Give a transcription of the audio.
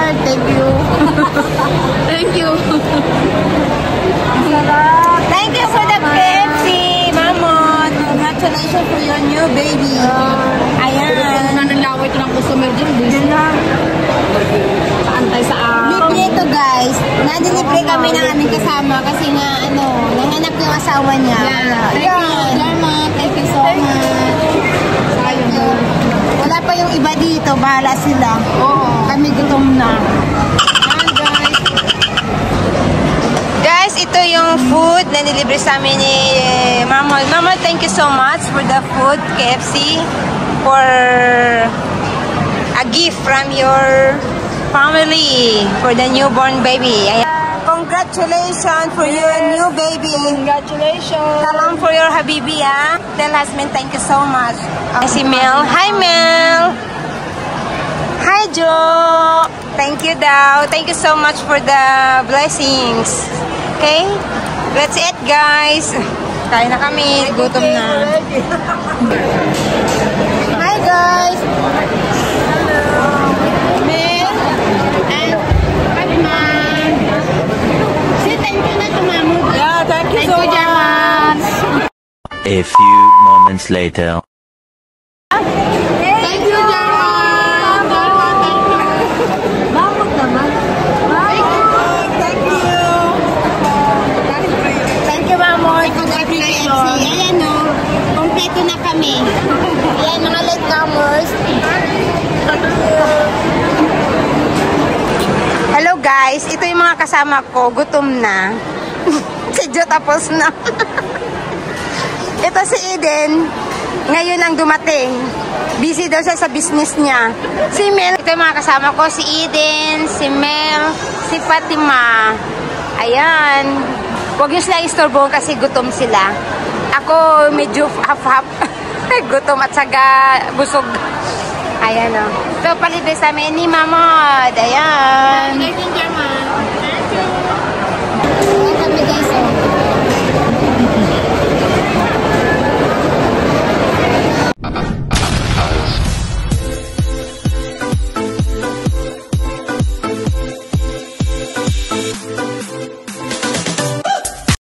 Lord. Thank you. Thank you. Thank you for the KFC, Mamon. Congratulations for your new baby. Ayan. Nananlaway ito ng customer dyan. Yan lang. Paantay sa Libre ito, guys. Nadilibre kami ng aming kasama kasi nga, nanganak yung asawa niya. Thank you, Dharma. Thank you so much. Thank you. Wala pa yung iba dito. Bahala sila. Oo. Kami gutom na. Guys, ito yung food na nilibre sa amin ni Mama. Mama, thank you so much for the food, KFC, for a gift from your family for the newborn baby. Congratulations for your new baby. Congratulations. Salam for your habibi, ha? Tell husband, thank you so much. Si Mel. Hi, Mel. Hi, Joe. Thank you daw. Thank you so much for the blessings. Okay? That's it, guys. Kain na kami. Gutom na. Hi, guys. Hello. Mel. And Batman. Say thank you na to Mamu. Yeah, thank you so much. A few moments later. Thank you, Jarman. Mamot naman. Thank you. Thank you, Mamon. Congratulations. Ayan, no. Kompleto na kami. Ayan, mga latecomers. Hello, guys. Ito yung mga kasama ko. Gutom na. Si Jo tapos na. Ito si Eden. Ngayon lang dumating. Busy daw siya sa business niya. Si Mel. Ito yung mga kasama ko. Si Eden, si Mel, si Fatima. Ayan. Huwag nyo sila istorbohan kasi gutom sila. Ako medyo half-half. Gutom at saka busog. Ayan o. Ito palibre sa amin ni Mamod. Ayan. Thank you, Jarman.